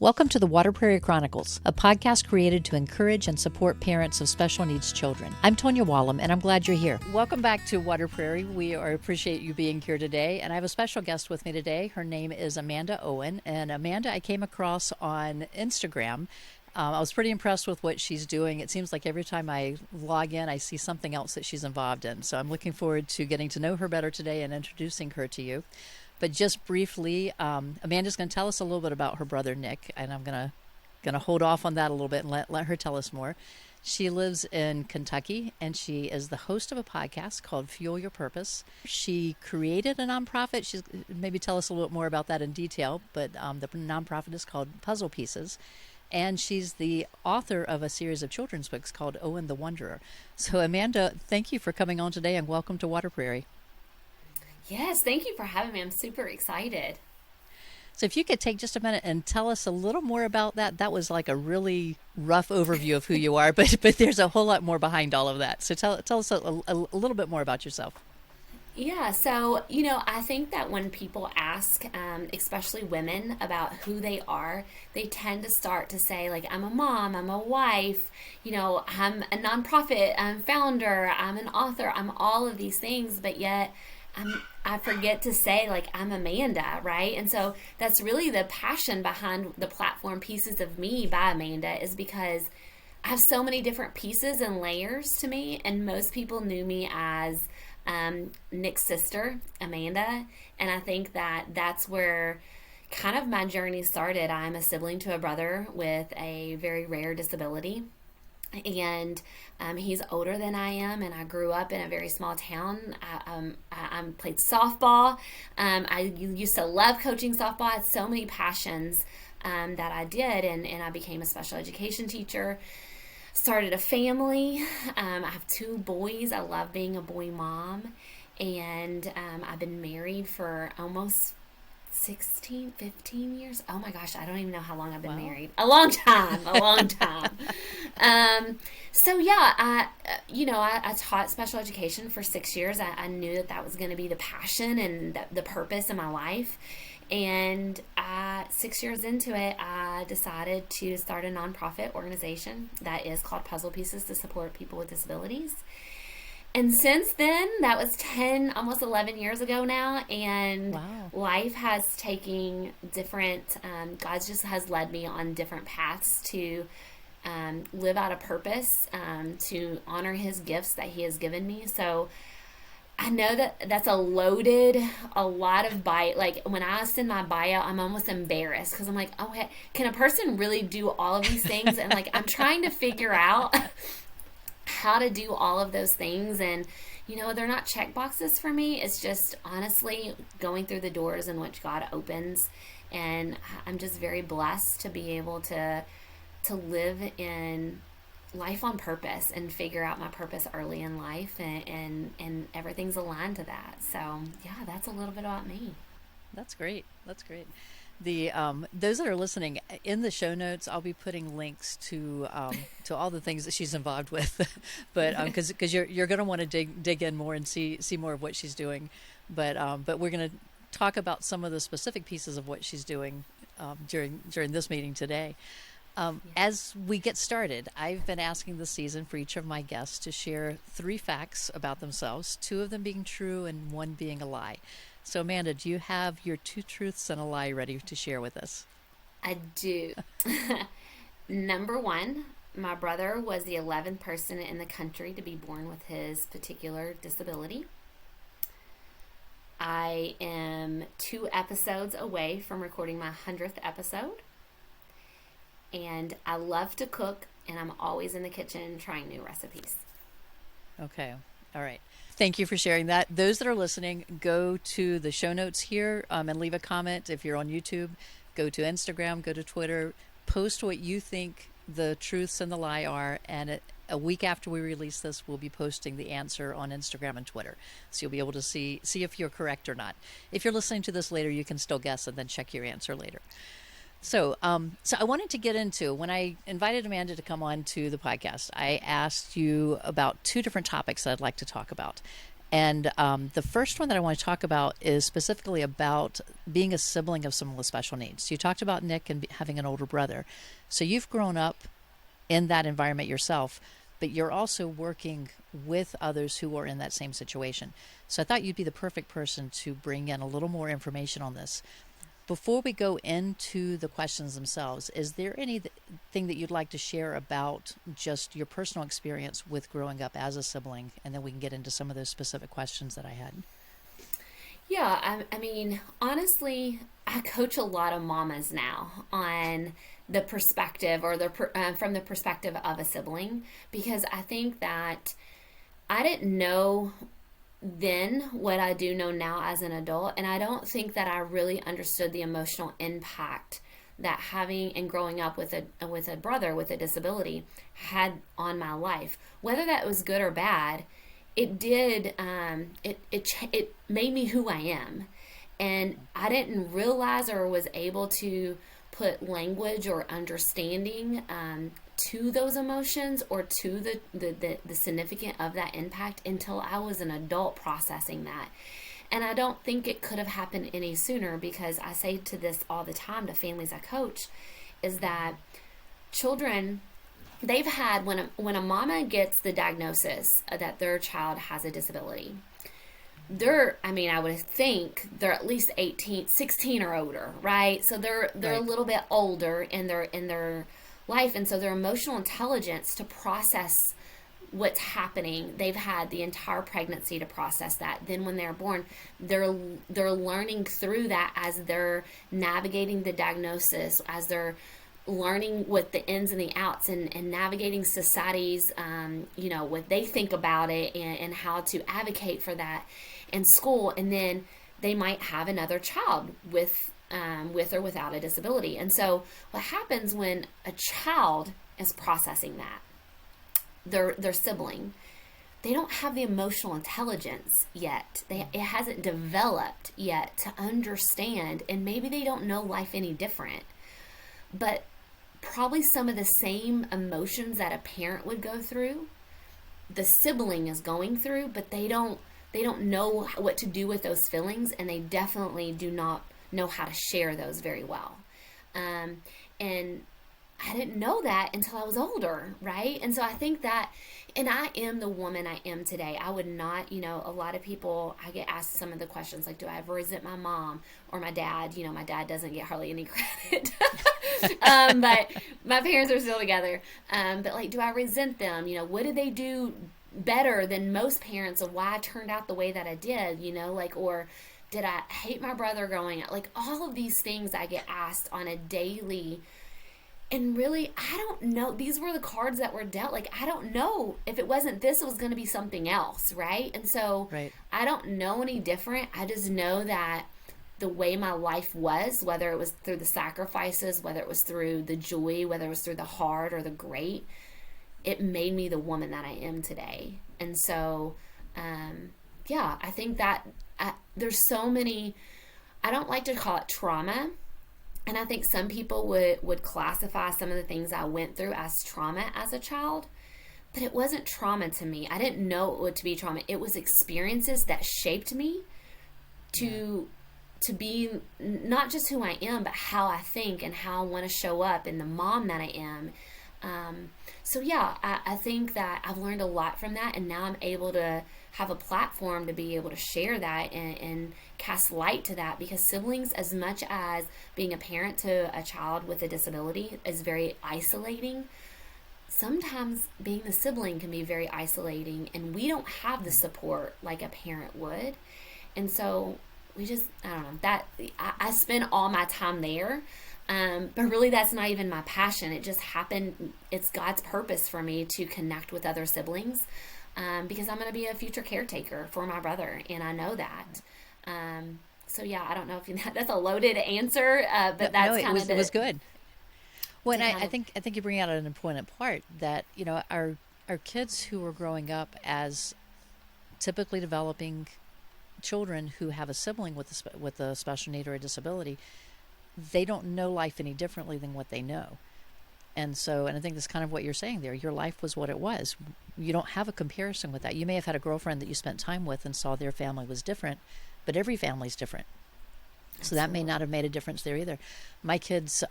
Welcome to the Water Prairie Chronicles, a podcast created to encourage and support parents of special needs children. I'm Tonya Wollum, and I'm glad you're here. Welcome back to Water Prairie. We appreciate you being here today, and I have a special guest with me today. Her name is Amanda Owen, and Amanda I came across on Instagram. I was pretty impressed with what she's doing. It seems like every time I log in, I see something else that she's involved in. So I'm looking forward to getting to know her better today and introducing her to you. But just briefly, Amanda's going to tell us a little bit about her brother, Nick, and I'm going to hold off on that a little bit and let her tell us more. She lives in Kentucky, and she is the host of a podcast called Fuel Your Purpose. She created a nonprofit. She's maybe tell us a little bit more about that in detail, but the nonprofit is called Puzzle Pieces. And she's the author of a series of children's books called Owen the Wanderer. So, Amanda, thank you for coming on today, and welcome to Water Prairie. Yes, thank you for having me. I'm super excited. So if you could take just a minute and tell us a little more about that. That was like a really rough overview of who you are, but there's a whole lot more behind all of that. So tell us a little bit more about yourself. Yeah, so, I think that when people ask, especially women, about who they are, they tend to start to say, like, I'm a mom, I'm a wife, I'm a nonprofit, I'm a founder, I'm an author, I'm all of these things, but yet I forget to say, like, I'm Amanda, right? And so that's really the passion behind the platform Pieces of Me by Amanda, is because I have so many different pieces and layers to me, and most people knew me as Nick's sister, Amanda, and I think that that's where kind of my journey started. I'm a sibling to a brother with a very rare disability. And he's older than I am, and I grew up in a very small town. I played softball. I used to love coaching softball. I had so many passions that I did, and I became a special education teacher. Started a family. I have 2 boys. I love being a boy mom, and I've been married for almost 15 years. Oh my gosh, I don't even know how long I've been married. A long time. So yeah, I taught special education for 6 years. I knew that was going to be the passion and the purpose in my life. And 6 years into it, I decided to start a nonprofit organization that is called Puzzle Pieces to support people with disabilities. And since then, that was 10, almost 11 years ago now, and Wow. Life has taken different, God just has led me on different paths to live out a purpose, to honor His gifts that He has given me. So I know that that's a lot of bio. Like, when I send my bio, I'm almost embarrassed because I'm like, oh, can a person really do all of these things? And like, I'm trying to figure out how to do all of those things, and they're not check boxes for me. It's just honestly going through the doors in which God opens, and I'm just very blessed to be able to live in life on purpose and figure out my purpose early in life, and everything's aligned to that. So yeah, that's a little bit about me. That's great. The those that are listening, in the show notes, I'll be putting links to all the things that she's involved with, but because you're going to want to dig in more and see more of what she's doing, but we're going to talk about some of the specific pieces of what she's doing during this meeting today. As we get started, I've been asking this season for each of my guests to share 3 facts about themselves, 2 of them being true and 1 being a lie. So, Amanda, do you have your 2 truths and a lie ready to share with us? I do. Number 1, my brother was the 11th person in the country to be born with his particular disability. I am 2 episodes away from recording my 100th episode. And I love to cook, and I'm always in the kitchen trying new recipes. Okay. All right. Thank you for sharing that. Those that are listening, go to the show notes here and leave a comment. If you're on YouTube, go to Instagram, go to Twitter, post what you think the truths and the lie are. And a week after we release this, we'll be posting the answer on Instagram and Twitter. So you'll be able to see if you're correct or not. If you're listening to this later, you can still guess and then check your answer later. So I wanted to get into, when I invited Amanda to come on to the podcast, I asked you about 2 different topics that I'd like to talk about. And the first one that I want to talk about is specifically about being a sibling of someone with special needs. You talked about Nick and having an older brother. So you've grown up in that environment yourself, but you're also working with others who are in that same situation. So I thought you'd be the perfect person to bring in a little more information on this. Before we go into the questions themselves, is there anything that you'd like to share about just your personal experience with growing up as a sibling? And then we can get into some of those specific questions that I had. Yeah, I mean, honestly, I coach a lot of mamas now on the perspective or from the perspective of a sibling, because I think that I didn't know then what I do know now as an adult, and I don't think that I really understood the emotional impact that having and growing up with a brother with a disability had on my life. Whether that was good or bad, it did it made me who I am, and I didn't realize or was able to put language or understanding to those emotions or to the significance of that impact until I was an adult processing that. And I don't think it could have happened any sooner, because I say to this all the time to families I coach, is that children, they've had, when a mama gets the diagnosis that their child has a disability, I would think they're at least 18, 16 or older, right? So they're Right. a little bit older in their life, and so their emotional intelligence to process what's happening, they've had the entire pregnancy to process that. Then when they're born, they're learning through that as they're navigating the diagnosis, as they're learning what the ins and the outs, and navigating society's what they think about it, and how to advocate for that in school. And then they might have another child with or without a disability. And so what happens when a child is processing that, their sibling, they don't have the emotional intelligence yet. It hasn't developed yet to understand, and maybe they don't know life any different. But probably some of the same emotions that a parent would go through, the sibling is going through, but they don't know what to do with those feelings, and they definitely do not know how to share those very well. And I didn't know that until I was older, right? And so I think that, and I am the woman I am today. I would not, a lot of people, I get asked some of the questions like, do I ever resent my mom or my dad? My dad doesn't get hardly any credit. But my parents are still together. But like, do I resent them? What did they do better than most parents of why I turned out the way that I did, or did I hate my brother growing up? Like, all of these things I get asked on a daily. And really, I don't know. These were the cards that were dealt. Like, I don't know. If it wasn't this, it was going to be something else, right? And so Right. I don't know any different. I just know that the way my life was, whether it was through the sacrifices, whether it was through the joy, whether it was through the hard or the great, it made me the woman that I am today. And so, I think that there's so many, I don't like to call it trauma. And I think some people would classify some of the things I went through as trauma as a child. But it wasn't trauma to me. I didn't know it would to be trauma. It was experiences that shaped me to be not just who I am, but how I think and how I want to show up, and the mom that I am. I think that I've learned a lot from that, and now I'm able to have a platform to be able to share that and cast light to that, because siblings, as much as being a parent to a child with a disability is very isolating, sometimes being the sibling can be very isolating, and we don't have the support like a parent would. And so we just, I don't know, that I spend all my time there. But really, that's not even my passion. It just happened. It's God's purpose for me to connect with other siblings, because I'm going to be a future caretaker for my brother, and I know that. I don't know if that's a loaded answer, but that's kind of it was good. Well, and I think you bring out an important part that our kids who are growing up as typically developing children who have a sibling with a special need or a disability, they don't know life any differently than what they know. And so, and I think that's kind of what you're saying there. Your life was what it was. You don't have a comparison with that. You may have had a girlfriend that you spent time with and saw their family was different, but every family's different. So that may not have made a difference there either. My kids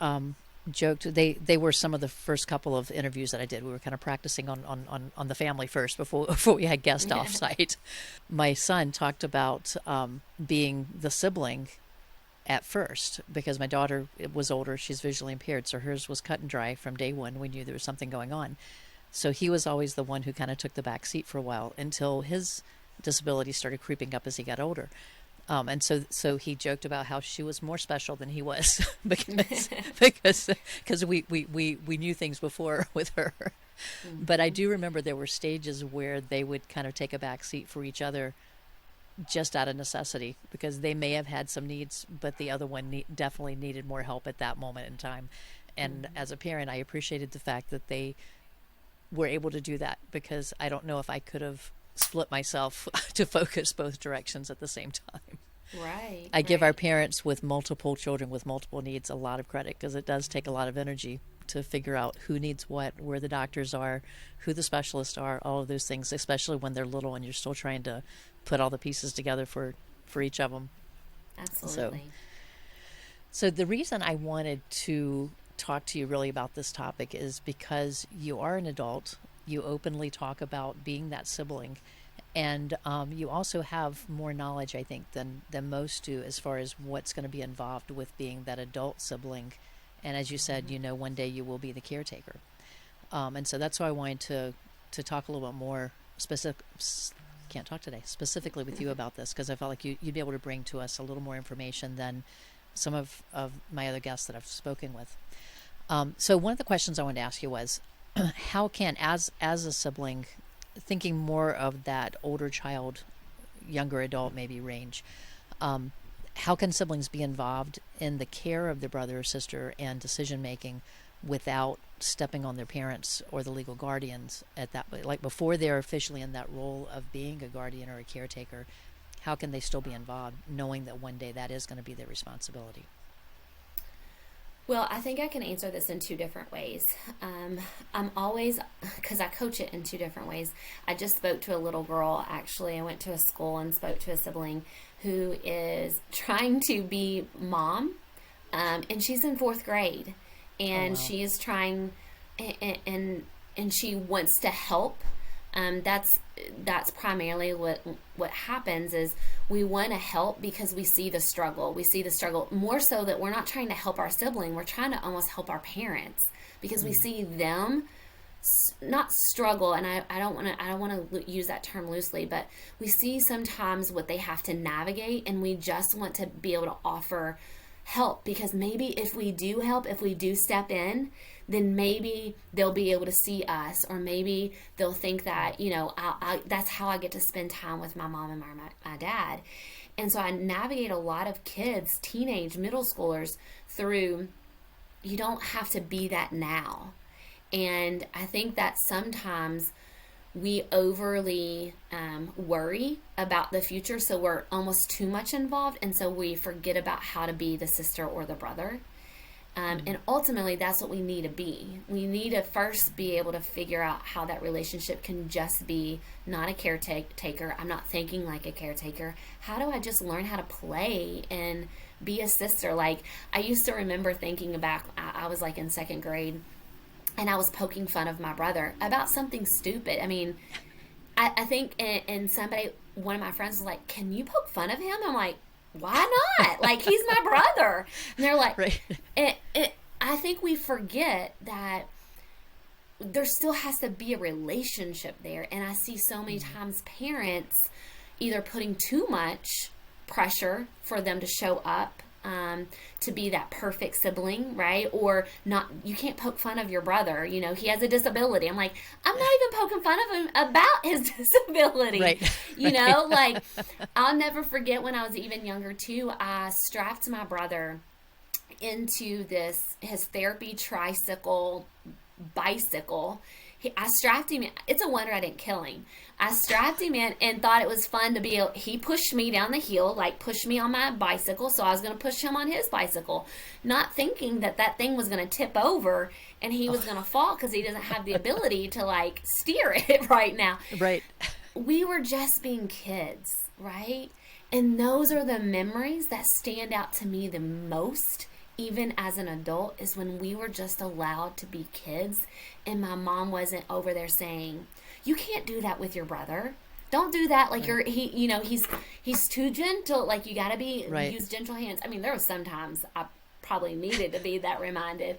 joked, they were some of the first couple of interviews that I did. We were kind of practicing on the family first before we had guests off site. My son talked about being the sibling at first, because my daughter was older, she's visually impaired, so hers was cut and dry from day one. We knew there was something going on. So he was always the one who kind of took the back seat for a while until his disability started creeping up as he got older. And so he joked about how she was more special than he was because we knew things before with her. Mm-hmm. But I do remember there were stages where they would kind of take a back seat for each other just out of necessity, because they may have had some needs, but the other one definitely needed more help at that moment in time. And as a parent, I appreciated the fact that they were able to do that, because I don't know if I could have split myself to focus both directions at the same time. Right. I give our parents with multiple children with multiple needs a lot of credit, because it does take a lot of energy to figure out who needs what, where the doctors are, who the specialists are, all of those things, especially when they're little and you're still trying to put all the pieces together for each of them. Absolutely. So the reason I wanted to talk to you really about this topic is because you are an adult. You openly talk about being that sibling, and you also have more knowledge, I think, than most do as far as what's going to be involved with being that adult sibling. And as you said, one day you will be the caretaker. And so that's why I wanted to talk a little bit more specifically with you about this, because I felt like you'd be able to bring to us a little more information than some of my other guests that I've spoken with. So one of the questions I wanted to ask you was, how can, as a sibling, thinking more of that older child, younger adult maybe range, how can siblings be involved in the care of their brother or sister and decision making without stepping on their parents or the legal guardians at that, like before they're officially in that role of being a guardian or a caretaker? How can they still be involved, knowing that one day that is going to be their responsibility? Well, I think I can answer this in two different ways. I'm always, because I coach it in two different ways. I just spoke to a little girl, actually. I went to a school and spoke to a sibling who is trying to be mom, and she's in fourth grade. And she is trying, and she wants to help. That's primarily what happens is we want to help because we see the struggle. We see the struggle more so that we're not trying to help our sibling. We're trying to almost help our parents, because we see them not struggle. And I don't want to use that term loosely, but we see sometimes what they have to navigate, and we just want to be able to offer help, because maybe if we do help, if we do step in, then maybe they'll be able to see us, or maybe they'll think that, that's how I get to spend time with my mom and my dad. And so I navigate a lot of kids, teenage, middle schoolers, through, you don't have to be that now. And I think that sometimes we overly worry about the future, so we're almost too much involved, and so we forget about how to be the sister or the brother. And ultimately, that's what we need to be. We need to first be able to figure out how that relationship can just be not a caretaker. I'm not thinking like a caretaker. How do I just learn how to play and be a sister? Like, I used to remember thinking back, I was like in second grade, and I was poking fun of my brother about something stupid. I mean, I think, and one of my friends was like, "Can you poke fun of him?" I'm like, "Why not? Like, he's my brother." And they're like, right. I think we forget that there still has to be a relationship there. And I see so many times parents either putting too much pressure for them to show up, to be that perfect sibling, right? Or not, you can't poke fun of your brother. He has a disability. I'm like, I'm not even poking fun of him about his disability. Right. Like, I'll never forget when I was even younger too, I strapped my brother into his therapy bicycle. I strapped him in. It's a wonder I didn't kill him. I strapped him in and thought it was fun to be, he pushed me down the hill, like pushed me on my bicycle, so I was going to push him on his bicycle, not thinking that that thing was going to tip over and he was going to fall because he doesn't have the ability to like steer it right now. Right. We were just being kids, right? And those are the memories that stand out to me the most, even as an adult, is when we were just allowed to be kids and my mom wasn't over there saying, you can't do that with your brother. Don't do that. Like he's too gentle. Like you got to be, use gentle hands. I mean, there was sometimes I probably needed to be that reminded,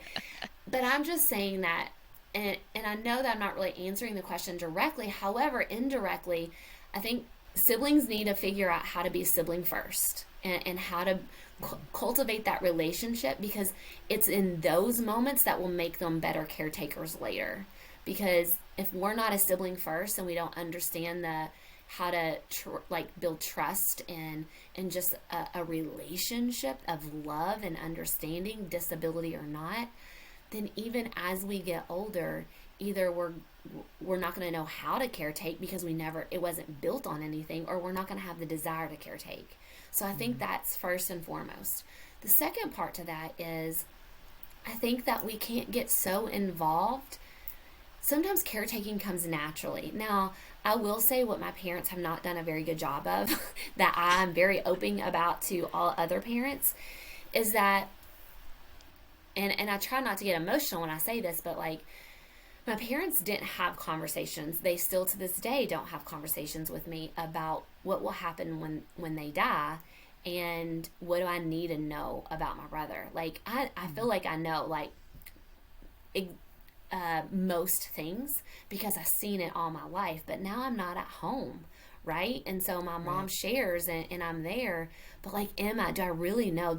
but I'm just saying that. And I know that I'm not really answering the question directly. However, indirectly, I think siblings need to figure out how to be sibling first and how to cultivate that relationship, because it's in those moments that will make them better caretakers later. Because if we're not a sibling first and we don't understand how to build trust and just a relationship of love and understanding, disability or not, then even as we get older, either we're not going to know how to caretake because it wasn't built on anything, or we're not going to have the desire to caretake. So I think that's first and foremost. The second part to that is, I think that we can't get so involved. Sometimes caretaking comes naturally. Now, I will say what my parents have not done a very good job of, that I'm very open about to all other parents, is that, and I try not to get emotional when I say this, but like, my parents didn't have conversations. They still to this day don't have conversations with me about what will happen when they die and what do I need to know about my brother. Like, I feel like I know, like, most things because I've seen it all my life, but now I'm not at home, right? And so my mom shares and I'm there, but like, do I really know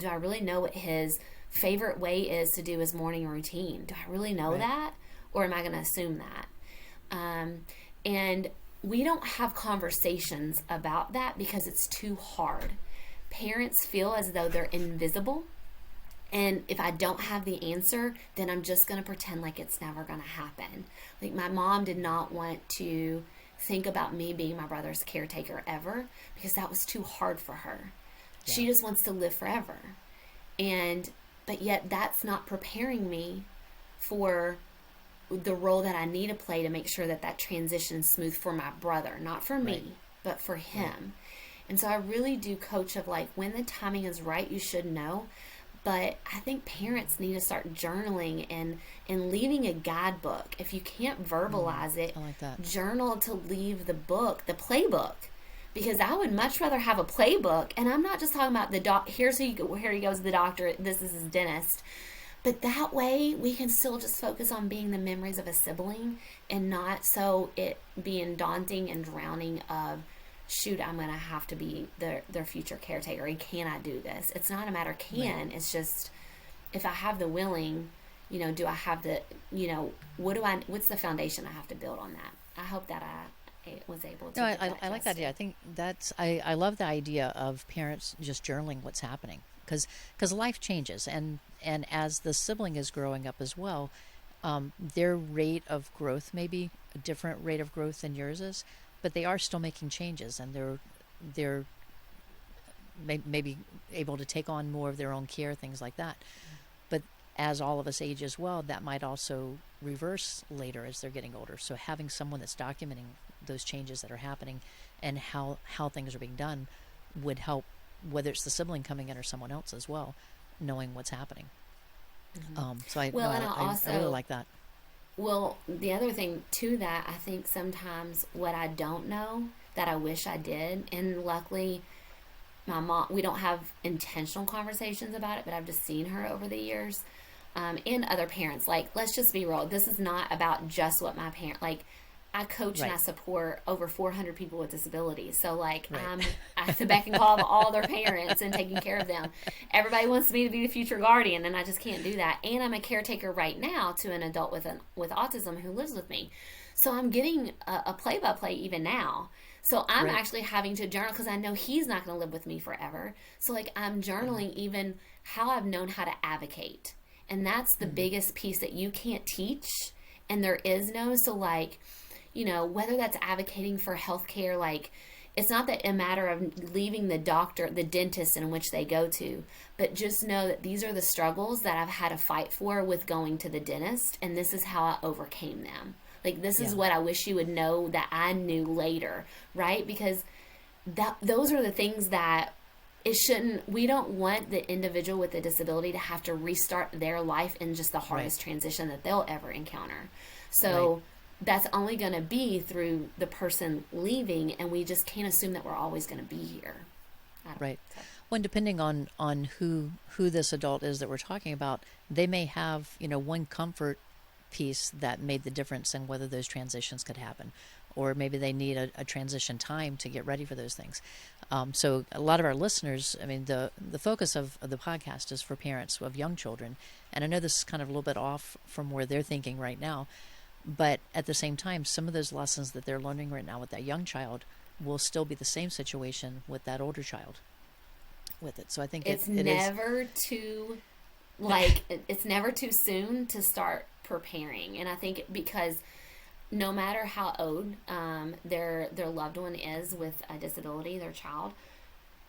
what his favorite way is to do his morning routine? Do I really know that? Or am I going to assume that? And we don't have conversations about that because it's too hard. Parents feel as though they're invisible. And if I don't have the answer, then I'm just going to pretend like it's never going to happen. Like, my mom did not want to think about me being my brother's caretaker ever because that was too hard for her. Yeah. She just wants to live forever. But yet that's not preparing me for the role that I need to play to make sure that transition is smooth for my brother, not for me, but for him. Right. And so I really do coach of like, when the timing is right, you should know. But I think parents need to start journaling and leaving a guidebook. If you can't verbalize it, I like that. Journal to leave the playbook. Because I would much rather have a playbook. And I'm not just talking about here he goes to the doctor, this is his dentist. But that way we can still just focus on being the memories of a sibling and not so it being daunting and drowning of, shoot, I'm going to have to be their future caretaker. And can I do this? It's not a matter of can. Right. It's just, if I have the willing, do I have the, what's the foundation I have to build on that? I hope that I was able to. No, I like that idea. I think I love the idea of parents just journaling what's happening. Because life changes, and as the sibling is growing up as well, their rate of growth may be a different rate of growth than yours is, but they are still making changes, and they're maybe able to take on more of their own care, things like that. But as all of us age as well, that might also reverse later as they're getting older. So having someone that's documenting those changes that are happening and how things are being done would help, whether it's the sibling coming in or someone else as well, knowing what's happening. Mm-hmm. So I really like that. Well, the other thing to that, I think sometimes what I don't know that I wish I did, and luckily my mom, we don't have intentional conversations about it, but I've just seen her over the years, and other parents. Like, let's just be real. This is not about just what my parent, like, I coach and I support over 400 people with disabilities. So, like, I'm at the beck and call of all their parents and taking care of them. Everybody wants me to be the future guardian, and I just can't do that. And I'm a caretaker right now to an adult with autism who lives with me. So I'm getting a play-by-play even now. So I'm actually having to journal because I know he's not going to live with me forever. So, like, I'm journaling even how I've known how to advocate. And that's the biggest piece that you can't teach and there is no. So like, whether that's advocating for healthcare, like, it's not that a matter of leaving the doctor, the dentist in which they go to, but just know that these are the struggles that I've had to fight for with going to the dentist, and this is how I overcame them. Like, this is what I wish you would know that I knew later, right? Because those are the things that we don't want the individual with a disability to have to restart their life in just the hardest transition that they'll ever encounter. So that's only going to be through the person leaving, and we just can't assume that we're always going to be here. Right. Well, depending on who this adult is that we're talking about, they may have, one comfort piece that made the difference in whether those transitions could happen, or maybe they need a transition time to get ready for those things. So a lot of our listeners, I mean, the focus of the podcast is for parents of young children, and I know this is kind of a little bit off from where they're thinking right now, but at the same time, some of those lessons that they're learning right now with that young child will still be the same situation with that older child with it. So I think it's never too soon to start preparing. And I think because no matter how old their loved one is with a disability, their child,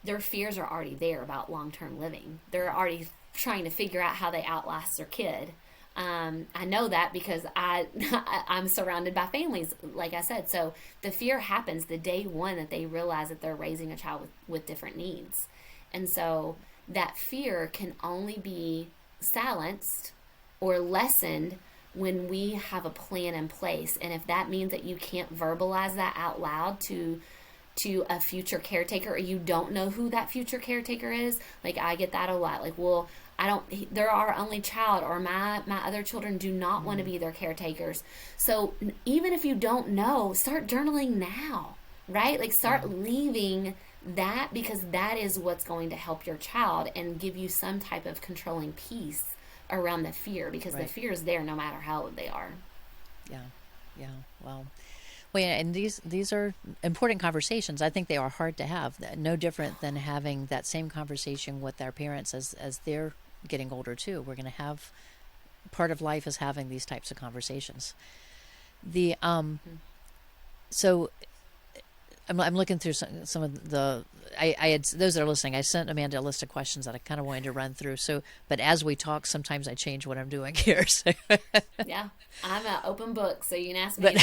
their fears are already there about long-term living. They're already trying to figure out how they outlast their kid. I know that because I'm surrounded by families, like I said. So the fear happens the day one that they realize that they're raising a child with different needs. And so that fear can only be silenced or lessened when we have a plan in place. And if that means that you can't verbalize that out loud to a future caretaker, or you don't know who that future caretaker is, like I get that a lot. Like, well, they're our only child, or my other children do not want to be their caretakers. So even if you don't know, start journaling now, right? Like, start leaving that, because that is what's going to help your child and give you some type of controlling peace around the fear, because the fear is there no matter how old they are. Yeah. Well, and these are important conversations. I think they are hard to have. No different than having that same conversation with our parents as they're getting older too. We're going to have, part of life is having these types of conversations. So I'm looking through some of the, I had, those that are listening, I sent Amanda a list of questions that I kind of wanted to run through. So, but as we talk, sometimes I change what I'm doing here. So. Yeah, I'm an open book, so you can ask me.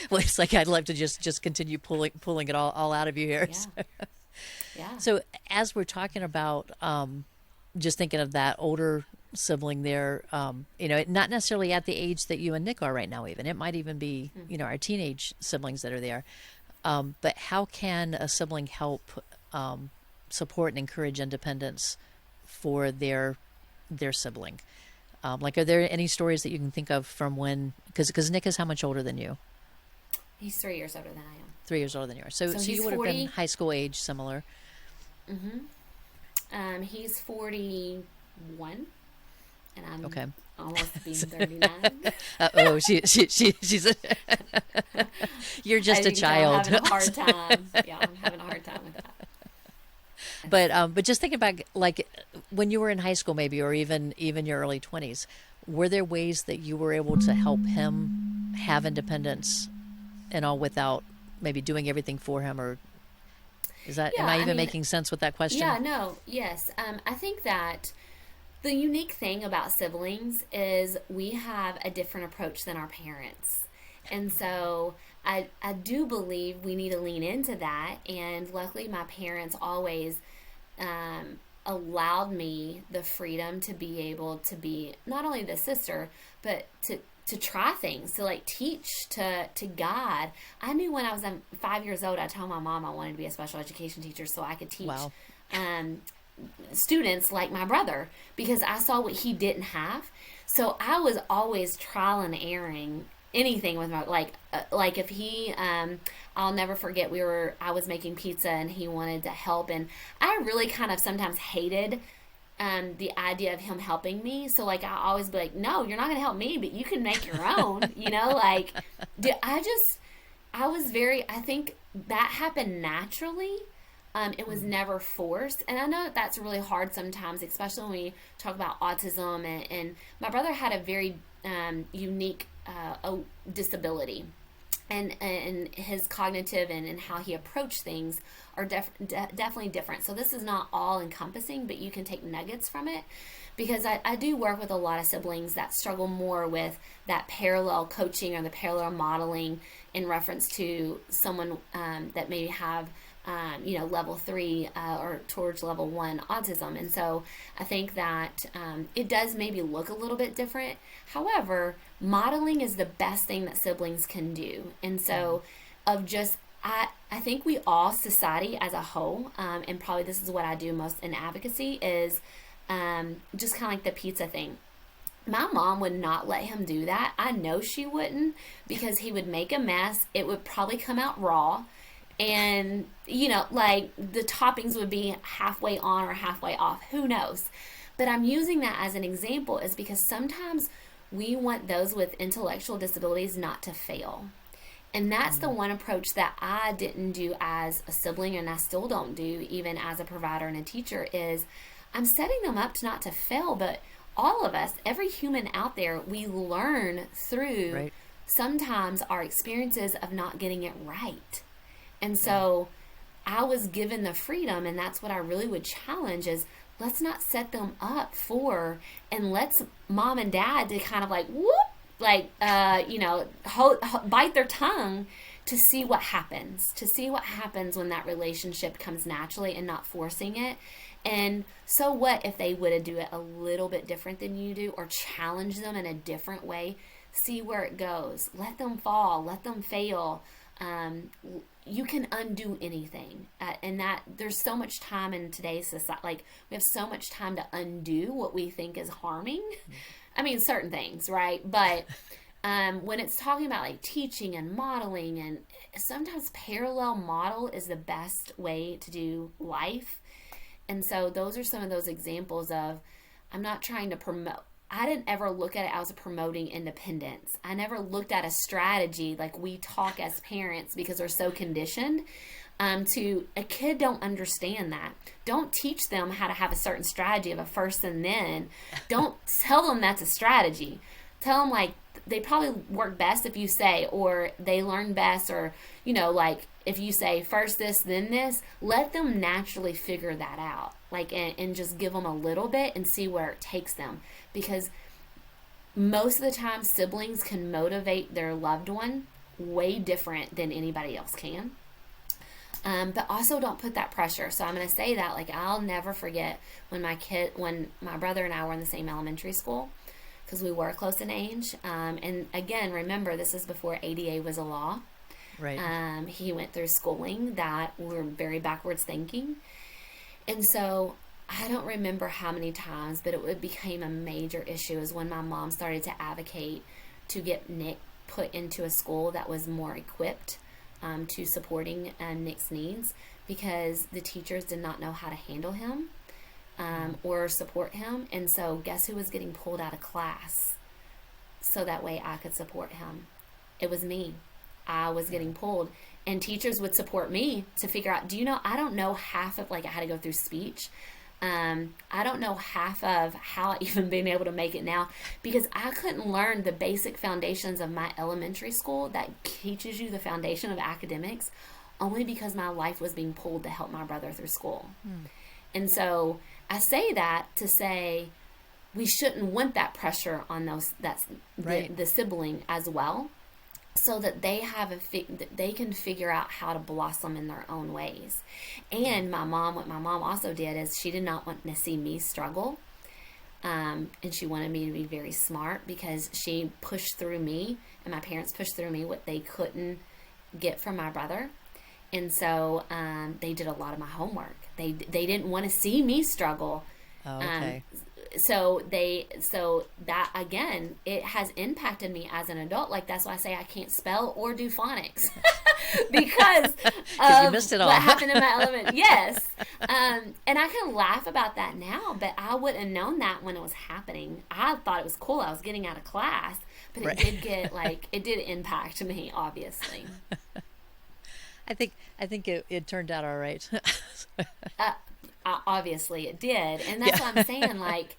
Well, it's like I'd love to just continue pulling it all out of you here. Yeah. Yeah. So as we're talking about, just thinking of that older sibling there, not necessarily at the age that you and Nick are right now. Even it might even be, our teenage siblings that are there. But how can a sibling help support and encourage independence for their sibling? Like, are there any stories that you can think of from when? Because Nick is how much older than you? He's 3 years older than I am. 3 years older than you are. So you would 40. Have been high school age, similar. Mm-hmm. He's 41, and I'm okay. Almost being 39. Oh, she's a you're just a child. I'm having a hard time. Yeah, I'm having a hard time with that. But just thinking back, like when you were in high school, maybe, or even your early 20s, were there ways that you were able to help him have independence and all without maybe doing everything for him, or is that? Am I even making sense with that question? Yeah. No. Yes. I think that the unique thing about siblings is we have a different approach than our parents. And so I do believe we need to lean into that. And luckily my parents always allowed me the freedom to be able to be not only the sister, but to try things, to like teach, to guide. I knew when I was 5 years old, I told my mom I wanted to be a special education teacher so I could teach. Wow. Students like my brother, because I saw what he didn't have. So I was always trial and erroring anything with my, like if he, I'll never forget, I was making pizza and he wanted to help, and I really kind of sometimes hated the idea of him helping me. So like I always be like, no, you're not gonna help me, but you can make your own. Like I think that happened naturally. It was never forced. And I know that that's really hard sometimes, especially when we talk about autism. And my brother had a very unique a disability. And his cognitive and how he approached things are definitely different. So this is not all encompassing, but you can take nuggets from it, because I do work with a lot of siblings that struggle more with that parallel coaching or the parallel modeling in reference to someone that maybe have level 3 or towards level 1 autism. And so I think that it does maybe look a little bit different. However, modeling is the best thing that siblings can do. And so I think we all, society as a whole, and probably this is what I do most in advocacy, is just kind of like the pizza thing. My mom would not let him do that. I know she wouldn't, because he would make a mess. It would probably come out raw. And, like the toppings would be halfway on or halfway off. Who knows? But I'm using that as an example is because sometimes we want those with intellectual disabilities not to fail. And that's the one approach that I didn't do as a sibling, and I still don't do even as a provider and a teacher, is I'm setting them up not to fail. But all of us, every human out there, we learn through sometimes our experiences of not getting it right. And so I was given the freedom, and that's what I really would challenge is, let's not set them up for, and let's mom and dad to kind of like, whoop, like, bite their tongue to see what happens, when that relationship comes naturally and not forcing it. And so what if they would do it a little bit different than you do, or challenge them in a different way, see where it goes, let them fall, let them fail. You can undo anything, and that there's so much time in today's society. Like, we have so much time to undo what we think is harming. I mean, certain things, right? But when it's talking about like teaching and modeling, and sometimes parallel model is the best way to do life. And so those are some of those examples of, I'm not trying to promote. I didn't ever look at it as promoting independence. I never looked at a strategy like we talk as parents, because we're so conditioned to a kid don't understand that. Don't teach them how to have a certain strategy of a first and then. Don't tell them that's a strategy. Tell them like they probably work best if you say, or they learn best, or, like if you say first this, then this, let them naturally figure that out. Like, and just give them a little bit and see where it takes them. Because most of the time, siblings can motivate their loved one way different than anybody else can. But also don't put that pressure. So I'm going to say that, like, I'll never forget when my brother and I were in the same elementary school, because we were close in age. And again, remember, this is before ADA was a law. Right. He went through schooling that were very backwards thinking. And so I don't remember how many times, but it became a major issue is when my mom started to advocate to get Nick put into a school that was more equipped to supporting Nick's needs, because the teachers did not know how to handle him or support him. And so guess who was getting pulled out of class so that way I could support him? It was me. I was getting pulled. And teachers would support me to figure out, I don't know half of, like, I had to go through speech. I don't know half of how I even been able to make it now, because I couldn't learn the basic foundations of my elementary school that teaches you the foundation of academics, only because my life was being pulled to help my brother through school. And so I say that to say we shouldn't want that pressure on the sibling as well, so that they have they can figure out how to blossom in their own ways. And what my mom also did is she did not want to see me struggle, and she wanted me to be very smart, because she pushed through me, and my parents pushed through me what they couldn't get from my brother. And so they did a lot of my homework. They didn't want to see me struggle. Oh, okay. So that, again, it has impacted me as an adult. Like, that's why I say I can't spell or do phonics because you missed it all. What happened in my element. Yes. And I can laugh about that now, but I wouldn't have known that when it was happening. I thought it was cool. I was getting out of class, but it did get it did impact me, obviously. I think it turned out all right. Obviously it did. And that's what I'm saying. Like,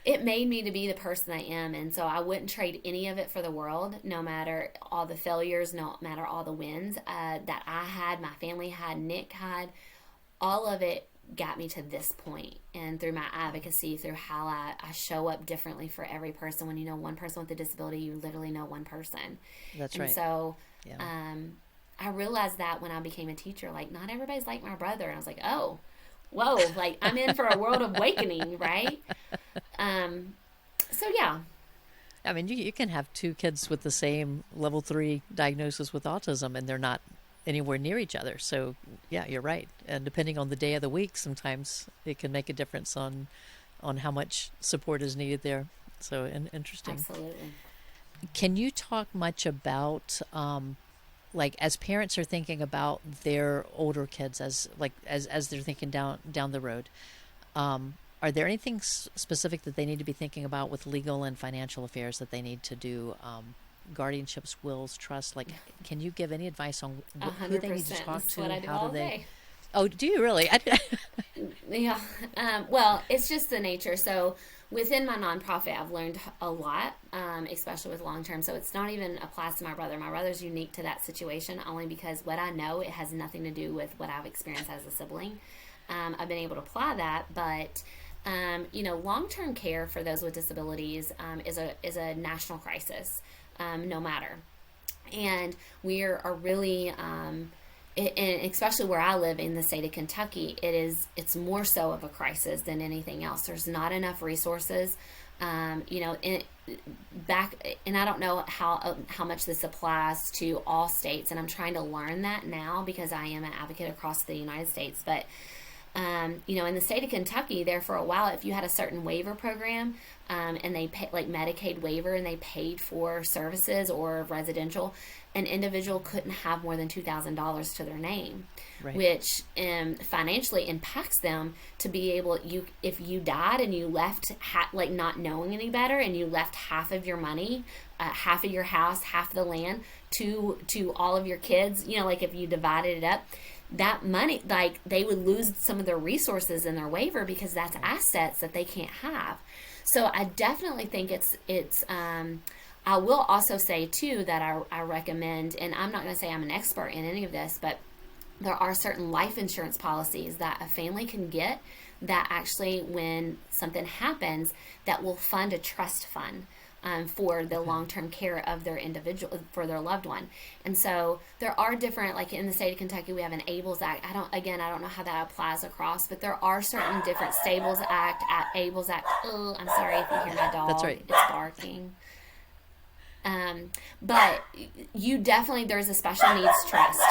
it made me to be the person I am. And so I wouldn't trade any of it for the world, no matter all the failures, no matter all the wins that I had, my family had, Nick had. All of it got me to this point. And through my advocacy, through how I show up differently for every person. When you know one person with a disability, you literally know one person. That's and right. So I realized that when I became a teacher, like, not everybody's like my brother. And I was like, oh, whoa, like, I'm in for a world awakening, right? So yeah. I mean, you can have two kids with the same level 3 diagnosis with autism, and they're not anywhere near each other. So yeah, you're right. And depending on the day of the week, sometimes it can make a difference on how much support is needed there. So interesting. Absolutely. Can you talk much about like, as parents are thinking about their older kids, as they're thinking down the road, are there anything specific that they need to be thinking about with legal and financial affairs that they need to do? Guardianships, wills, trusts. Like, can you give any advice on who they need to talk to? How do they? Day. Oh, do you really? Yeah. Well, it's just the nature. So within my nonprofit, I've learned a lot, especially with long term. So it's not even applies to my brother. My brother's unique to that situation only because what I know, it has nothing to do with what I've experienced as a sibling. I've been able to apply that, but long term care for those with disabilities is a national crisis, no matter. And we are really and especially where I live in the state of Kentucky, it's more so of a crisis than anything else. There's not enough resources, and I don't know how much this applies to all states, and I'm trying to learn that now because I am an advocate across the United States. But in the state of Kentucky, there for a while, if you had a certain waiver program, and they pay, like Medicaid waiver, and they paid for services or residential, an individual couldn't have more than $2,000 to their name, right, which financially impacts them to be able, if you died and you left not knowing any better, and you left half of your money, half of your house, half of the land to all of your kids, like if you divided it up, that money, like, they would lose some of their resources in their waiver because that's assets that they can't have. So I definitely think it's I will also say too that I recommend, and I'm not going to say I'm an expert in any of this, but there are certain life insurance policies that a family can get that actually, when something happens, that will fund a trust fund for the long-term care of their individual, for their loved one. And so there are different, like in the state of Kentucky, we have an ABLES Act. I don't know how that applies across, but there are certain different Stables Act, ABLES Act. Oh, I'm sorry if you hear my dog. That's right. It's barking. But you definitely, there's a special needs trust.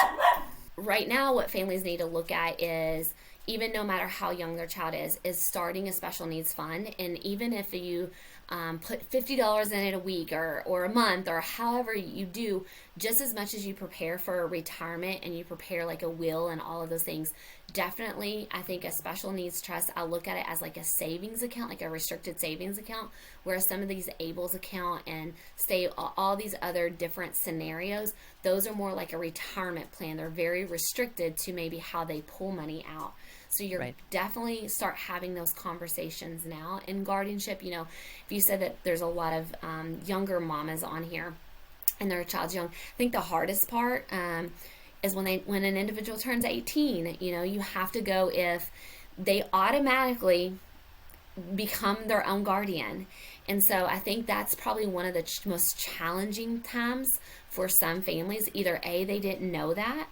Right now, what families need to look at is, even no matter how young their child is starting a special needs fund. And even if you put $50 in it a week or a month, or however you do, just as much as you prepare for a retirement and you prepare like a will and all of those things, definitely, I think a special needs trust, I look at it as like a savings account, like a restricted savings account, whereas some of these ABLES account and all these other different scenarios, those are more like a retirement plan. They're very restricted to maybe how they pull money out. So you're right. Definitely start having those conversations now. In guardianship, if you said that there's a lot of younger mamas on here and their child's young, I think the hardest part is when an individual turns 18, you have to go if they automatically become their own guardian. And so I think that's probably one of the most challenging times for some families. Either A, they didn't know that,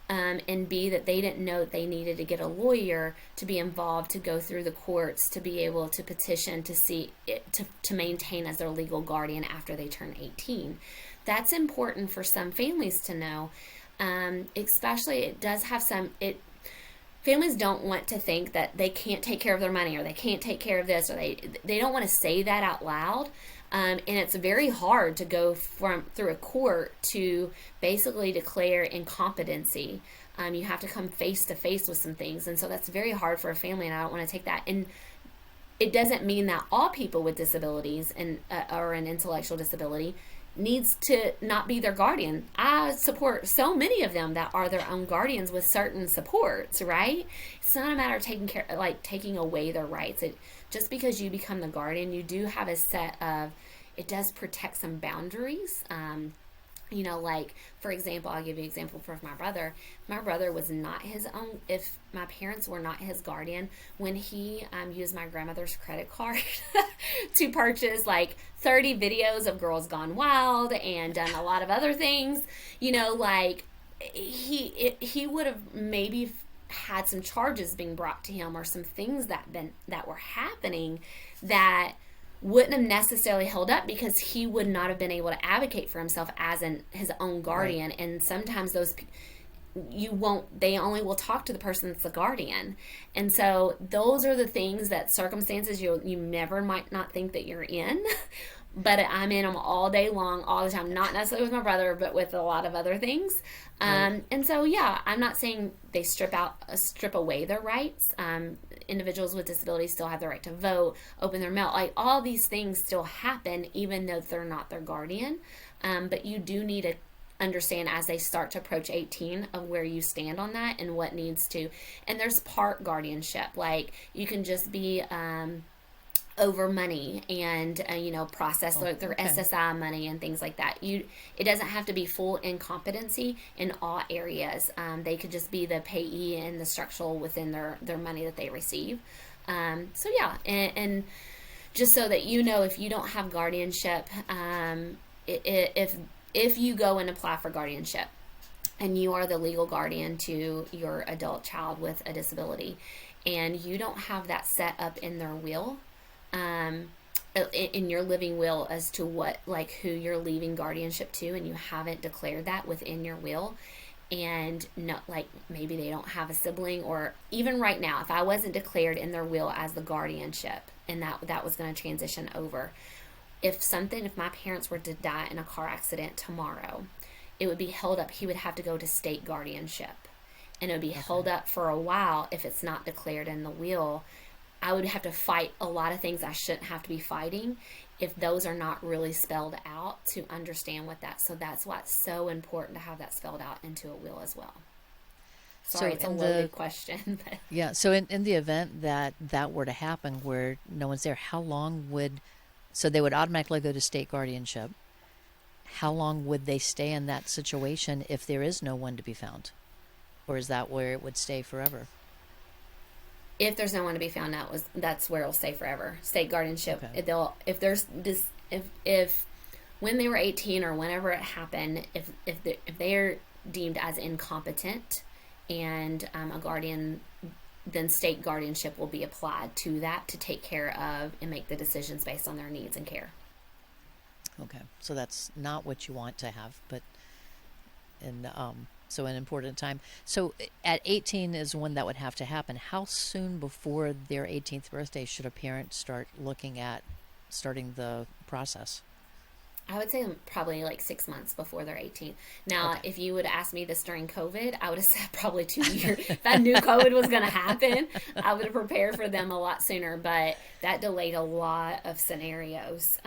and B, that they didn't know that they needed to get a lawyer to be involved, to go through the courts, to be able to petition to see it, to maintain as their legal guardian after they turn 18. That's important for some families to know. Especially, it does have families don't want to think that they can't take care of their money, or they can't take care of this, or they don't want to say that out loud. And it's very hard to go through a court to basically declare incompetency. You have to come face to face with some things. And so that's very hard for a family, and I don't want to take that. And it doesn't mean that all people with disabilities or an intellectual disability needs to not be their guardian. I support so many of them that are their own guardians with certain supports, right? It's not a matter of taking away their rights. just because you become the guardian, you do have a set of, it does protect some boundaries. Like, for example, I'll give you an example for my brother. My brother was not his own, if my parents were not his guardian, when he used my grandmother's credit card to purchase like 30 videos of Girls Gone Wild and done a lot of other things, like he would have maybe had some charges being brought to him, or some things that were happening that wouldn't have necessarily held up, because he would not have been able to advocate for himself as his own guardian. Right. And sometimes they only will talk to the person that's the guardian. And so those are the things, that circumstances you never might not think that you're in. But I'm in them all day long, all the time, not necessarily with my brother, but with a lot of other things. Right. And so, I'm not saying they strip away their rights. Individuals with disabilities still have the right to vote, open their mail. Like, all these things still happen, even though they're not their guardian. But you do need to understand, as they start to approach 18, of where you stand on that and what needs to. And there's part guardianship. Like, you can just be over money and process their SSI money and things like that. It doesn't have to be full incompetency in all areas. They could just be the payee and the structural within their money that they receive. And just so that if you don't have guardianship, if you go and apply for guardianship and you are the legal guardian to your adult child with a disability, and you don't have that set up in their will, in your living will, as to who you're leaving guardianship to, and you haven't declared that within your will, and maybe they don't have a sibling, or even right now, if I wasn't declared in their will as the guardianship, and that was going to transition over, if my parents were to die in a car accident tomorrow, it would be held up. He would have to go to state guardianship, and it would be held up for a while if it's not declared in the will. I would have to fight a lot of things I shouldn't have to be fighting if those are not really spelled out, to understand what that. So that's why it's so important to have that spelled out into a will as well. Sorry, it's a loaded question. Yeah. So in the event that were to happen where no one's there, so they would automatically go to state guardianship. How long would they stay in that situation if there is no one to be found? Or is that where it would stay forever? If there's no one to be found, that's where it'll stay forever. State guardianship. Okay. If when they were 18 or whenever it happened, if they are deemed as incompetent and a guardian, then state guardianship will be applied to that to take care of and make the decisions based on their needs and care. Okay, so that's not what you want to have, but so an important time. So at 18 is when that would have to happen. How soon before their 18th birthday should a parent start looking at starting the process? I would say probably 6 months before they're 18. Now, If you would ask me this during COVID, I would have said probably 2 years. If I knew COVID was going to happen, I would have prepared for them a lot sooner. But that delayed a lot of scenarios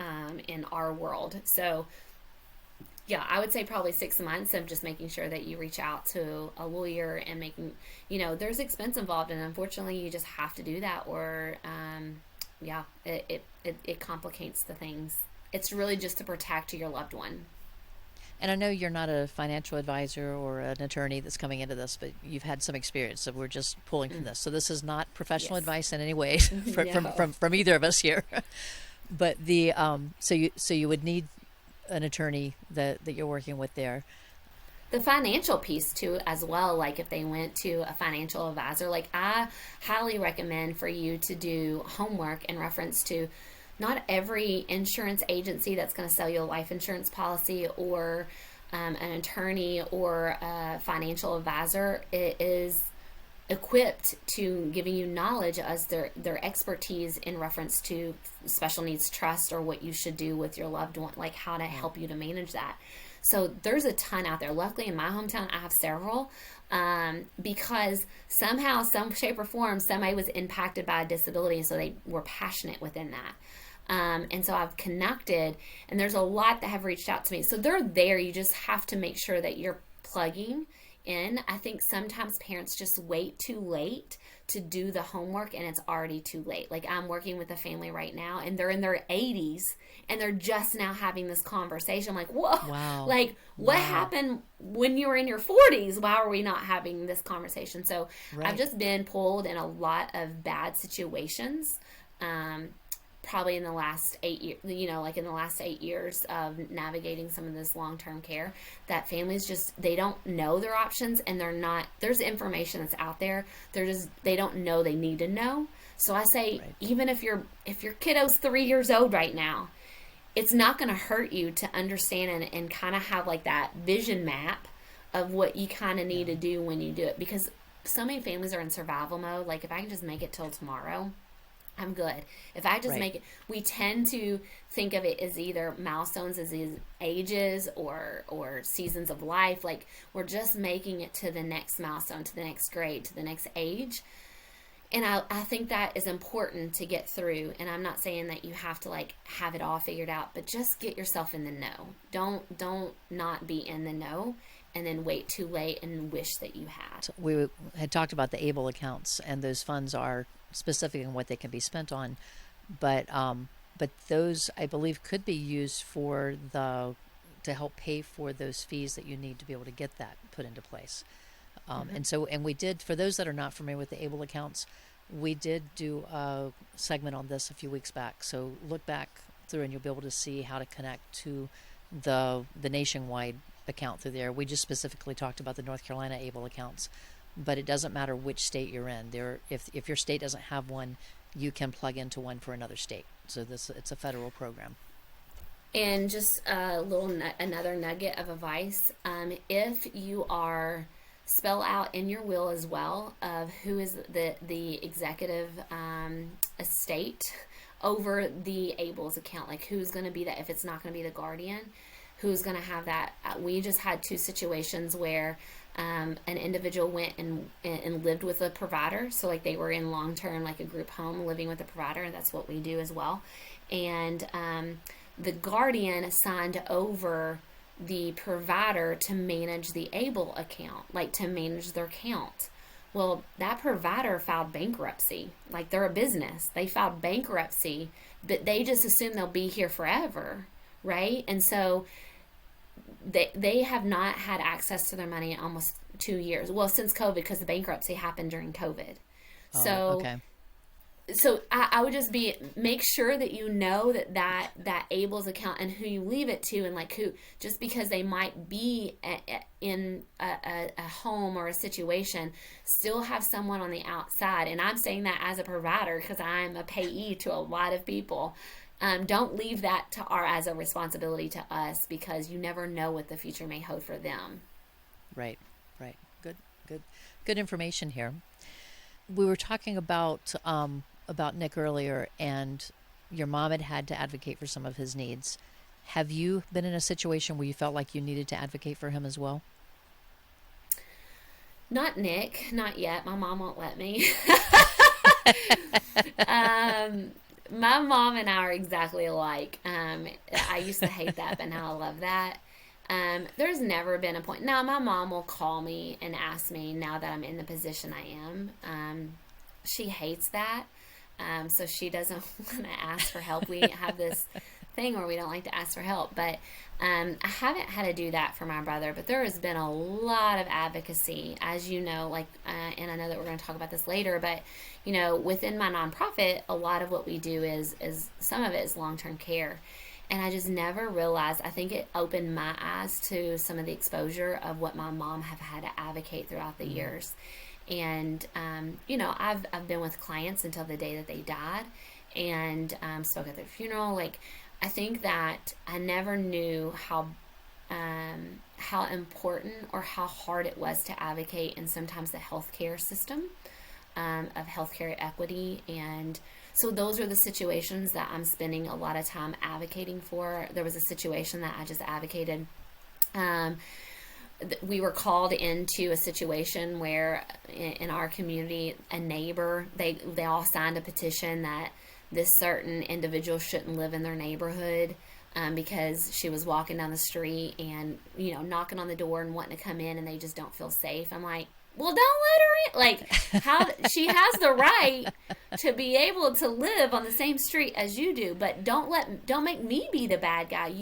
in our world. So, yeah, I would say probably 6 months of just making sure that you reach out to a lawyer and making, there's expense involved. And unfortunately, you just have to do that, or, it complicates the things. It's really just to protect your loved one. And I know you're not a financial advisor or an attorney that's coming into this, but you've had some experience, so we're just pulling from this. So this is not professional advice in any way from either of us here. But so you would need an attorney that you're working with there. The financial piece too as well, if they went to a financial advisor, I highly recommend for you to do homework in reference to not every insurance agency that's going to sell you a life insurance policy, or an attorney or a financial advisor is equipped to giving you knowledge as their expertise in reference to special needs trust, or what you should do with your loved one, how to help you to manage that. So there's a ton out there. Luckily, in my hometown, I have several, because somehow, some shape or form, somebody was impacted by a disability, and so they were passionate within that. And so I've connected, and there's a lot that have reached out to me. So they're there. You just have to make sure that you're plugging in. I think sometimes parents just wait too late to do the homework, and it's already too late. Like, I'm working with a family right now, and they're in their 80s, and they're just now having this conversation. I'm like, whoa, Wow. like, what Wow. happened when you were in your 40s? Why are we not having this conversation? So Right. I've just been pulled in a lot of bad situations. Probably in the last 8 years, like in the last 8 years of navigating some of this long-term care, that families just, they don't know their options, and there's information that's out there. They don't know they need to know. So I say, Right. even if your kiddo's 3 years old right now, it's not going to hurt you to understand and kind of have like that vision map of what you kind of need to do when you do it. Because so many families are in survival mode. Like, if I can just make it till tomorrow, I'm good. If I just Right. make it, we tend to think of it as either milestones, as ages, or seasons of life. Like, we're just making it to the next milestone, to the next grade, to the next age. And I think that is important to get through. And I'm not saying that you have to like have it all figured out, but just get yourself in the know. Don't not be in the know and then wait too late and wish that you had. So we had talked about the ABLE accounts, and those funds are specific in what they can be spent on, but those, I believe, could be used to help pay for those fees that you need to be able to get that put into place. And we did, for those that are not familiar with the ABLE accounts, we did do a segment on this a few weeks back. So look back through and you'll be able to see how to connect to the nationwide account through there. We just specifically talked about the North Carolina ABLE accounts, but it doesn't matter which state you're in. If your state doesn't have one, you can plug into one for another state. So it's a federal program. And just another nugget of advice: if you are, spell out in your will as well of who is the executive estate over the ABLE's account. Like, who's going to be that, if it's not going to be the guardian, who's going to have that. We just had 2 situations where an individual went and lived with a provider. So like, they were in long-term, like a group home, living with a provider, and that's what we do as well. And the guardian signed over the provider to manage the ABLE account, like to manage their account. Well, that provider filed bankruptcy. Like, they're a business. They filed bankruptcy, but they just assume they'll be here forever, right? And so they have not had access to their money in almost 2 years. Well, since COVID, because the bankruptcy happened during COVID. Oh, So okay. so I would just make sure that you know that ABLE's account and who you leave it to, and like who, just because they might be in a home or a situation, still have someone on the outside. And I'm saying that as a provider, because I'm a payee to a lot of people. Don't leave that as a responsibility to us, because you never know what the future may hold for them. Right. Good information here. We were talking about Nick earlier, and your mom had to advocate for some of his needs. Have you been in a situation where you felt like you needed to advocate for him as well? Not Nick, not yet. My mom won't let me. My mom and I are exactly alike. I used to hate that, but now I love that. There's never been a point. Now, my mom will call me and ask me, now that I'm in the position I am. She hates that. So she doesn't want to ask for help. We have this thing where we don't like to ask for help. But I haven't had to do that for my brother. But there has been a lot of advocacy, as you know, and I know that we're going to talk about this later, but, within my nonprofit, a lot of what we do is some of it is long-term care. And I just never realized, I think it opened my eyes to some of the exposure of what my mom have had to advocate throughout the years. And, I've been with clients until the day that they died, and spoke at their funeral. Like, I think that I never knew how important or how hard it was to advocate in sometimes the healthcare system, of healthcare equity. And so those are the situations that I'm spending a lot of time advocating for. There was a situation that I just advocated. We were called into a situation where in our community, a neighbor, they all signed a petition that this certain individual shouldn't live in their neighborhood. because she was walking down the street and, knocking on the door and wanting to come in, and they just don't feel safe. I'm like, well, don't let her in. Like, how she has the right to be able to live on the same street as you do, but don't make me be the bad guy.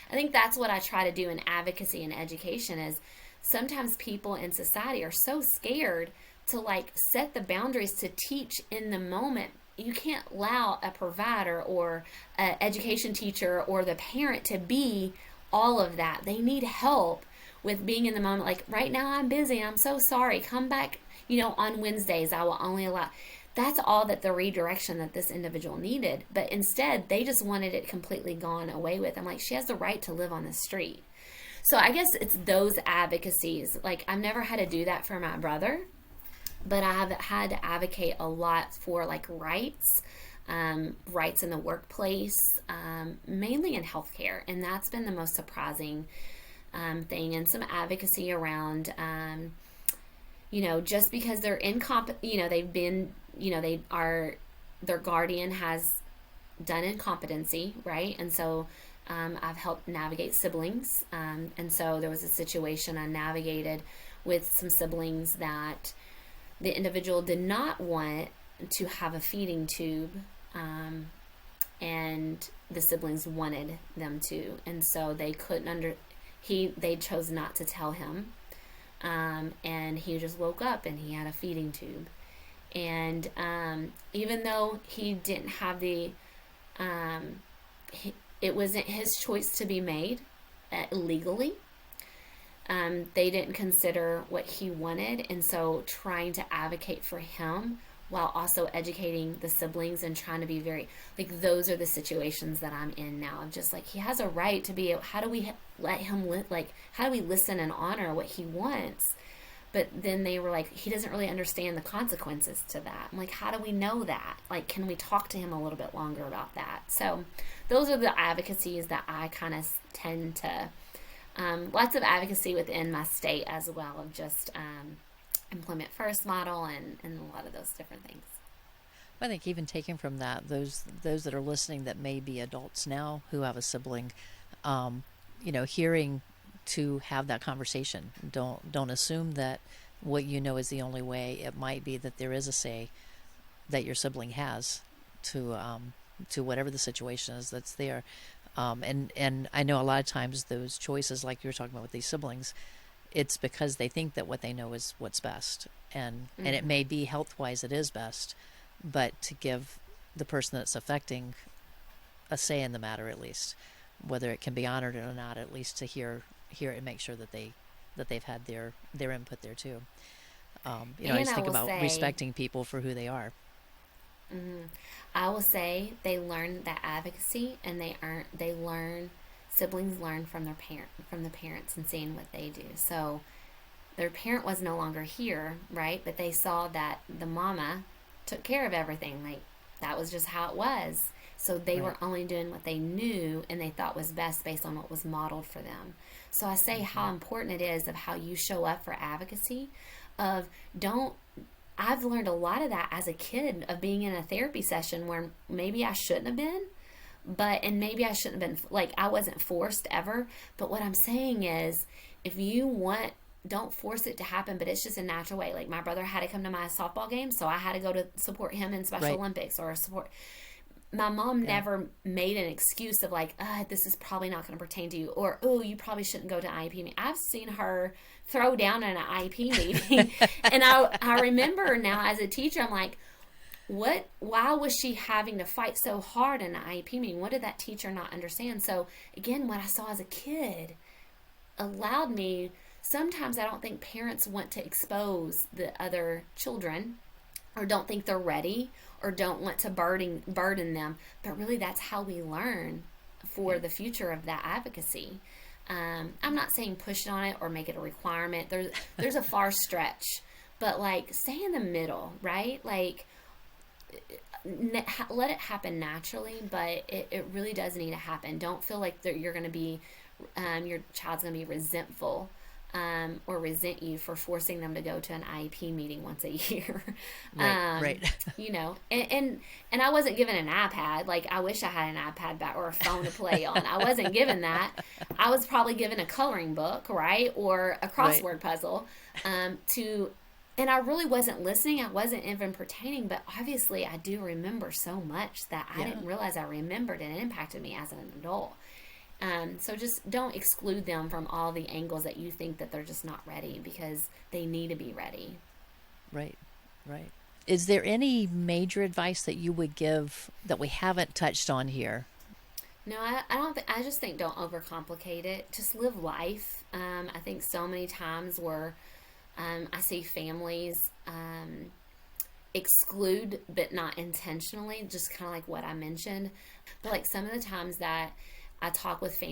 I think that's what I try to do in advocacy and education is sometimes people in society are so scared to like set the boundaries to teach in the moment. You can't allow a provider or an education teacher or the parent to be all of that. They need help with being in the moment. Like, right now I'm busy, I'm so sorry, come back, on Wednesdays I will only allow. That's all that the redirection that this individual needed. But instead, they just wanted it completely gone away with. I'm like, she has the right to live on the street. So I guess it's those advocacies. Like, I've never had to do that for my brother, but I've had to advocate a lot for like rights in the workplace, mainly in healthcare. And that's been the most surprising thing. And some advocacy around, just because they're incompetent, they've been, their guardian has done incompetency, right? And so I've helped navigate siblings. And so there was a situation I navigated with some siblings that the individual did not want to have a feeding tube, and the siblings wanted them to, and so they couldn't they chose not to tell him, and he just woke up and he had a feeding tube, and even though he didn't have it wasn't his choice to be made legally. They didn't consider what he wanted, and so trying to advocate for him while also educating the siblings and trying to be very, like, those are the situations that I'm in now. Of just like, he has a right to be, how do we let him how do we listen and honor what he wants? But then they were like, he doesn't really understand the consequences to that. I'm like, how do we know that? Like, can we talk to him a little bit longer about that? So those are the advocacies that I kind of tend to, lots of advocacy within my state as well, of just employment first model and a lot of those different things. I think even taking from that, those that are listening that may be adults now who have a sibling, hearing to have that conversation. Don't assume that what you know is the only way. It might be that there is a say that your sibling has to whatever the situation is that's there. And I know a lot of times those choices, like you were talking about with these siblings, it's because they think that what they know is what's best. And it may be health-wise it is best, but to give the person that's affecting a say in the matter, at least, whether it can be honored or not, at least to hear it and make sure that they've had their input there too. I just think about respecting people for who they are. I will say they learn that advocacy, and siblings learn from the parents and seeing what they do. So their parent was no longer here, right? But they saw that the mama took care of everything. Like, that was just how it was. So they were only doing what they knew and they thought was best based on what was modeled for them. So I say how important it is of how you show up for advocacy. I've learned a lot of that as a kid, of being in a therapy session where maybe I shouldn't have been, and maybe I shouldn't have been, like, I wasn't forced ever. But what I'm saying is, if you want, don't force it to happen, but it's just a natural way. Like, my brother had to come to my softball game, so I had to go to support him in Special Olympics or support. My mom never made an excuse of like, this is probably not going to pertain to you, or, oh, you probably shouldn't go to IEP meeting. I've seen her throw down in an IEP meeting. And I remember now as a teacher, I'm like, why was she having to fight so hard in an IEP meeting? What did that teacher not understand? So again, what I saw as a kid allowed me, sometimes I don't think parents want to expose the other children, or don't think they're ready, or don't want to burden them. But really, that's how we learn for the future of that advocacy. I'm not saying push it on it or make it a requirement. There's a far stretch. But, like, stay in the middle, right? Like, let it happen naturally, but it really does need to happen. Don't feel like you're going to be, your child's going to be resentful or resent you for forcing them to go to an IEP meeting once a year. Right, right. You know, and I wasn't given an iPad. Like, I wish I had an iPad back or a phone to play on. I wasn't given that. I was probably given a coloring book, right, or a Right. crossword puzzle, to. And I really wasn't listening. I wasn't even pertaining, but obviously I do remember so much that I Yeah. didn't realize I remembered, and it impacted me as an adult. So just don't exclude them from all the angles that you think that they're just not ready, because they need to be ready. Right. Right. Is there any major advice that you would give that we haven't touched on here? No, I don't think, I just think don't overcomplicate it. Just live life. I think so many times where I see families exclude, but not intentionally, just kind of like what I mentioned. But like some of the times that I talk with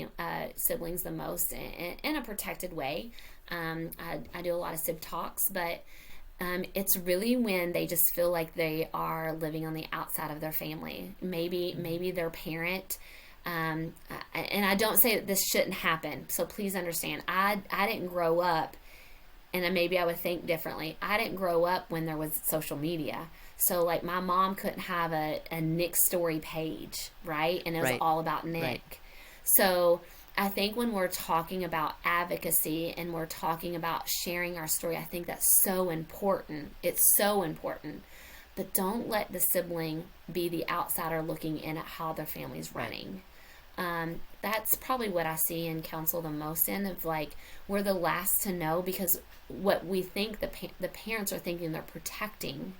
siblings the most in a protected way, I do a lot of sib talks, but it's really when they just feel like they are living on the outside of their family. Maybe their parent. And I don't say that this shouldn't happen. So please understand, I didn't grow up, and maybe I would think differently. I didn't grow up when there was social media. So like my mom couldn't have a Nick story page, right? And it was Right. all about Right. Nick. So I think when we're talking about advocacy and we're talking about sharing our story, I think that's so important. It's so important. But don't let the sibling be the outsider looking in at how their family's Right. running. That's probably what I see in counsel the most, in of like, we're the last to know, because what we think the parents are thinking they're protecting,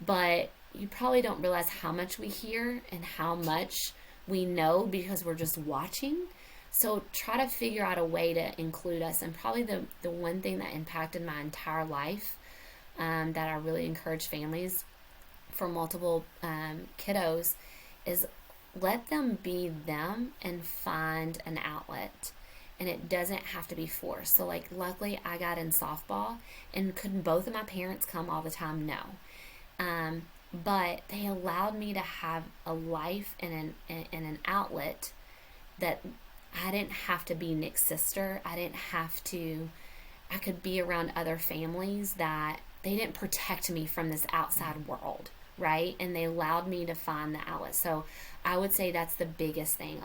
but you probably don't realize how much we hear and how much we know because we're just watching. So try to figure out a way to include us. And probably the one thing that impacted my entire life, that I really encourage families for multiple kiddos, is let them be them and find an outlet. And it doesn't have to be forced. So, like, luckily I got in softball, and couldn't both of my parents come all the time? No. But they allowed me to have a life and an outlet that I didn't have to be Nick's sister. I didn't have to, I could be around other families that they didn't protect me from this outside world, right? And they allowed me to find the outlet. So I would say that's the biggest thing.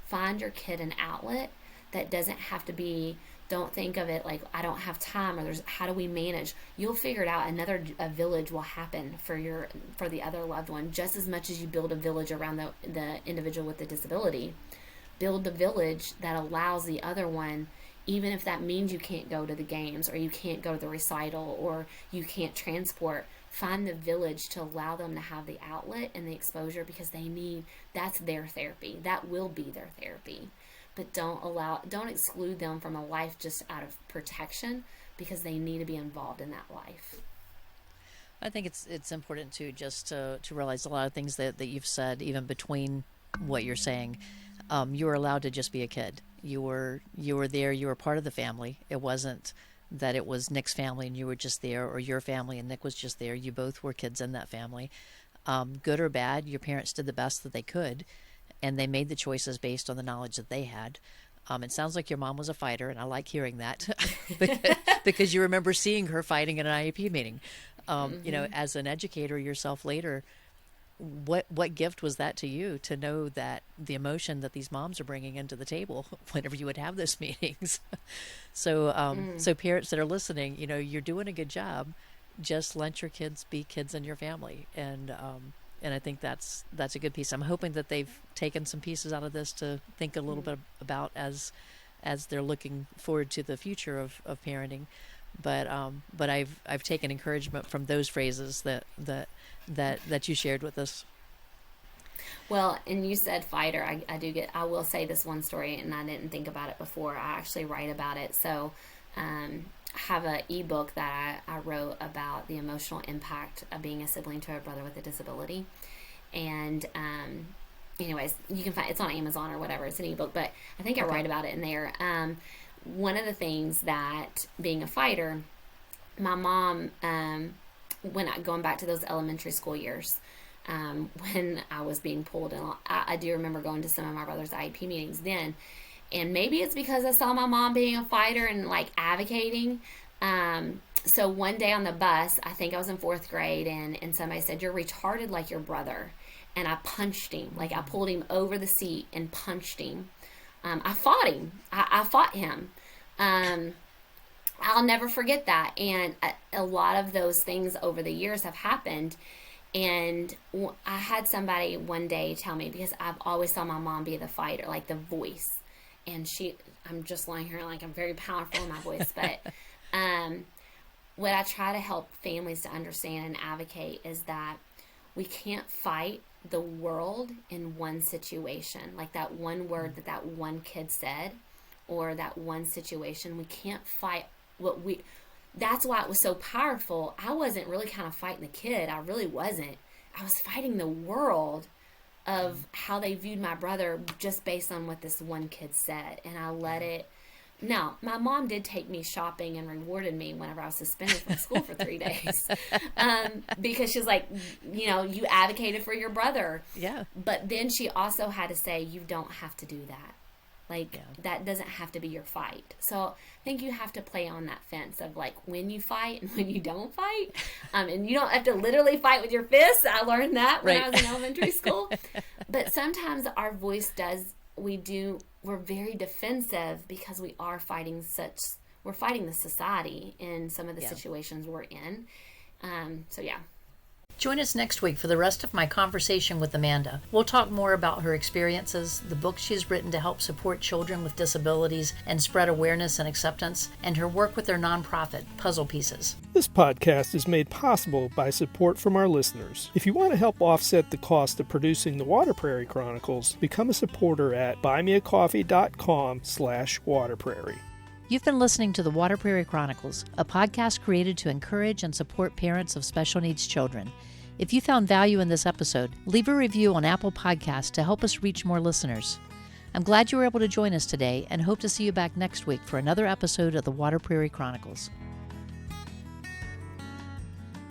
Find your kid an outlet that doesn't have to be, don't think of it like, I don't have time, or there's, how do we manage? You'll figure it out. A village will happen for the other loved one, just as much as you build a village around the individual with the disability. Build the village that allows the other one, even if that means you can't go to the games, or you can't go to the recital, or you can't transport. Find the village to allow them to have the outlet and the exposure, because that's their therapy. That will be their therapy. But don't exclude them from a life just out of protection, because they need to be involved in that life. I think it's important to just to realize a lot of things that you've said, even between what you're saying. You were allowed to just be a kid. You were there. You were part of the family. It wasn't that it was Nick's family and you were just there, or your family and Nick was just there. You both were kids in that family. Good or bad, your parents did the best that they could, and they made the choices based on the knowledge that they had. It sounds like your mom was a fighter, and I like hearing that because you remember seeing her fighting in an IEP meeting. Mm-hmm. As an educator yourself later, what gift was that to you, to know that the emotion that these moms are bringing into the table whenever you would have those meetings? So parents that are listening, you're doing a good job. Just let your kids be kids in your family, and I think that's a good piece. I'm hoping that they've taken some pieces out of this to think a little bit about as they're looking forward to the future of parenting. But I've taken encouragement from those phrases that you shared with us. Well, and you said fighter. I will say this one story, and I didn't think about it before. I actually write about it. So, I have an ebook that I wrote about the emotional impact of being a sibling to a brother with a disability. And, anyways, you can find it's on Amazon or whatever. It's an ebook, but I think I Okay. write about it in there. One of the things that, being a fighter, my mom, going back to those elementary school years, when I was being pulled, and I do remember going to some of my brother's IEP meetings then, And maybe it's because I saw my mom being a fighter and like advocating. So one day on the bus, I think I was in 4th grade, and somebody said, "You're retarded like your brother." And I punched him. Like, I pulled him over the seat and punched him. I fought him. I fought him. I'll never forget that. And a lot of those things over the years have happened. And I had somebody one day tell me, because I've always saw my mom be the fighter, like the voice. And I'm just lying here like I'm very powerful in my voice. But what I try to help families to understand and advocate is that we can't fight the world in one situation. Like that one word that one kid said, or that one situation. We can't fight that's why it was so powerful. I wasn't really kind of fighting the kid. I really wasn't. I was fighting the world of how they viewed my brother just based on what this one kid said. And I let it. Now, my mom did take me shopping and rewarded me whenever I was suspended from school for 3 days. Because she was like, you advocated for your brother. Yeah. But then she also had to say, you don't have to do that. Like, that doesn't have to be your fight. So I think you have to play on that fence of like when you fight and when you don't fight. And you don't have to literally fight with your fists. I learned that when I was in elementary school. But sometimes our voice we're very defensive because we are fighting the society in some of the situations we're in. So yeah. Join us next week for the rest of my conversation with Amanda. We'll talk more about her experiences, the book she's written to help support children with disabilities and spread awareness and acceptance, and her work with their nonprofit, Puzzle Pieces. This podcast is made possible by support from our listeners. If you want to help offset the cost of producing the Water Prairie Chronicles, become a supporter at buymeacoffee.com/waterprairie. You've been listening to the Water Prairie Chronicles, a podcast created to encourage and support parents of special needs children. If you found value in this episode, leave a review on Apple Podcasts to help us reach more listeners. I'm glad you were able to join us today and hope to see you back next week for another episode of the Water Prairie Chronicles.